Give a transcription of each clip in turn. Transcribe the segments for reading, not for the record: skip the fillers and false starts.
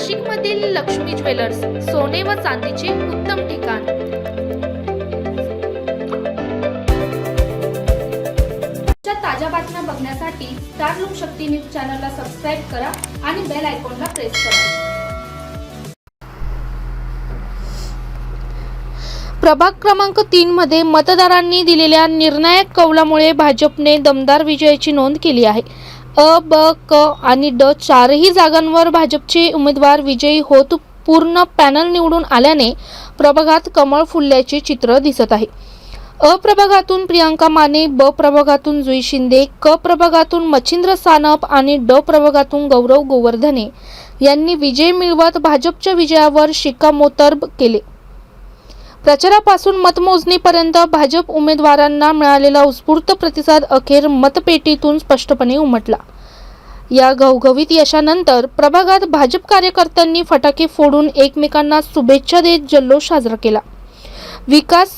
नाशिकमधील लक्ष्मी ज्वेलर्स, सोने व चांदीचे उत्तम ठिकाण। ताज्या बातम्या बघण्यासाठी स्टार लोकशक्ती न्यूज चॅनलला सबस्क्राइब करा आणि बेल आयकॉनला प्रेस करा। प्रभाग क्रमांक 3 मध्ये मतदारांनी दिलेल्या निर्णायक कौलामुळे भाजपने दमदार विजयाची नोंद केली आहे। अ, ब, क आणि ड चारही जागांवर भाजपचे उमेदवार विजयी होत पूर्ण पॅनल निवडून आल्याने प्रभागात कमळ फुलल्याचे चित्र दिसत आहे। अ प्रभागातून प्रियांका माने, ब प्रभागातून जुई शिंदे, क प्रभागातून मच्छिंद्र सानप आणि ड प्रभागातून गौरव गोवर्धने यांनी विजय मिळवत भाजपच्या विजयावर शिक्कामोर्तब केले। प्रचारापासून मतमोजणीपर्यंत भाजप उमेदवारांना मिळालेला उत्स्फूर्त प्रतिसाद अखेर मतपेटीतून स्पष्टपणे उमटला। या घवघवीत यशानंतर प्रभागात भाजप कार्यकर्त्यांनी फटाके फोडून एकमेकांना शुभेच्छा देत जल्लोष साजरा केला। विकास,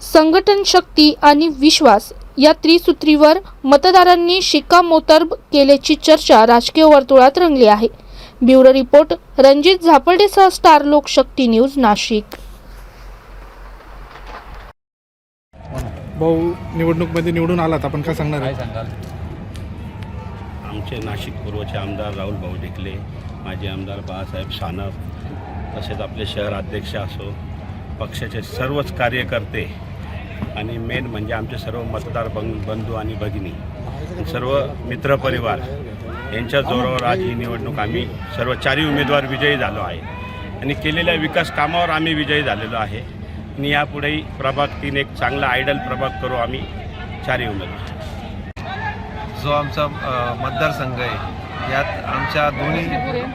संघटन शक्ती आणि विश्वास या त्रिसूत्रीवर मतदारांनी शिक्कामोर्तब केल्याची चर्चा राजकीय वर्तुळात रंगली आहे। ब्युरो रिपोर्ट, रणजित झापर्डेसह स्टार लोकशक्ती न्यूज, नाशिक। भाऊ, निवडणूकमध्ये निवडून आलात, आपण काय सांगणार आहे? आमचे नाशिक पूर्वचे आमदार राहुल भाऊ ढिकले, माजी आमदार बाळासाहेब सानप, तसेच आपले शहर अध्यक्ष असो, पक्षाचे सर्वच कार्यकर्ते आणि मेन म्हणजे आमचे सर्व मतदार बंधू आणि भगिनी, सर्व मित्रपरिवार यांच्या जोरावर आज ही निवडणूक आम्ही सर्व चारही उमेदवार विजयी झालो आहे आणि केलेल्या विकास कामावर आम्ही विजयी झालेलो आहे आणि यापुढेही प्रभाग 3 एक चांगला आयडल प्रभाग करू आम्ही चारही उमेदवार। जो आमचा मतदारसंघ आहे यात आमच्या दोन्ही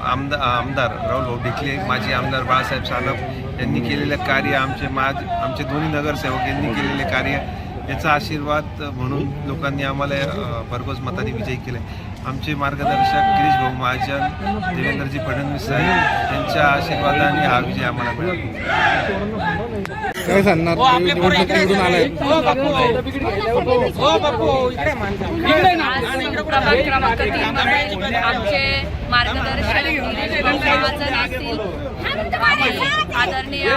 आमदार राहुल भाऊ ढिकले, माजी आमदार बाळासाहेब सानप यांनी केलेलं कार्य, आमचे दोन्ही नगरसेवक यांनी केलेले कार्य याचा आशीर्वाद म्हणून लोकांनी आम्हाला भरघोस मताने विजयी केले। आमचे मार्गदर्शक गिरीश भाऊ महाजन, देवेंद्रजी फडणवीस साहेब यांच्या आशीर्वादाने हा विजय आम्हाला मिळाला। काय सांगणार? निवडणूक निवडून आलाय, प्रभाग क्रमांक 3 आमचे मार्गदर्शक गिरीश भाऊ महाजन असतील, आदरणीय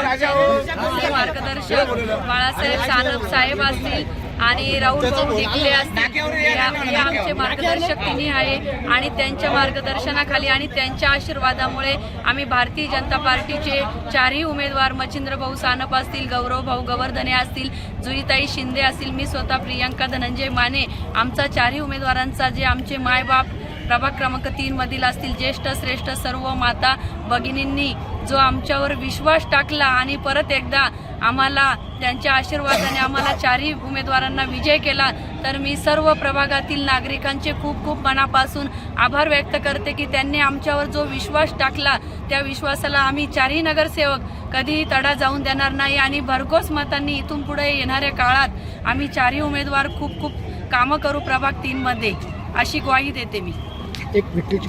मार्गदर्शक बाळासाहेब सानप साहेब असतील आणि राहुल भाऊ ढिकले असतील, हे आमचे मार्गदर्शक तिन्ही आहे आणि त्यांच्या मार्गदर्शनाखाली आणि त्यांच्या आशीर्वादामुळे आम्ही भारतीय जनता पार्टीचे चारही उमेदवार मच्छिंद्र भाऊ सानप असतील, गौरव भाऊ गोवर्धने असतील, जुईताई शिंदे असतील, मी स्वतः प्रियांका धनंजय माने, आमचा चारही उमेदवारांचा जे आमचे मायबाप प्रभाग क्रमांक 3 मधील असतील ज्येष्ठ श्रेष्ठ सर्व माता भगिनींनी जो आमच्यावर विश्वास टाकला आणि परत एकदा आम्हाला त्यांच्या आशीर्वादाने आम्हाला चारही उमेदवारांना विजय केला, तर मी सर्व प्रभागातील नागरिकांचे खूप खूप मनापासून आभार व्यक्त करते की त्यांनी आमच्यावर जो विश्वास टाकला त्या विश्वासाला आम्ही चारही नगरसेवक कधीही तडा जाऊन देणार नाही आणि भरघोस मतांनी इथून पुढे येणाऱ्या काळात आम्ही चारही उमेदवार खूप खूप कामं करू प्रभाग 3 मध्ये, अशी ग्वाही देते मी। एक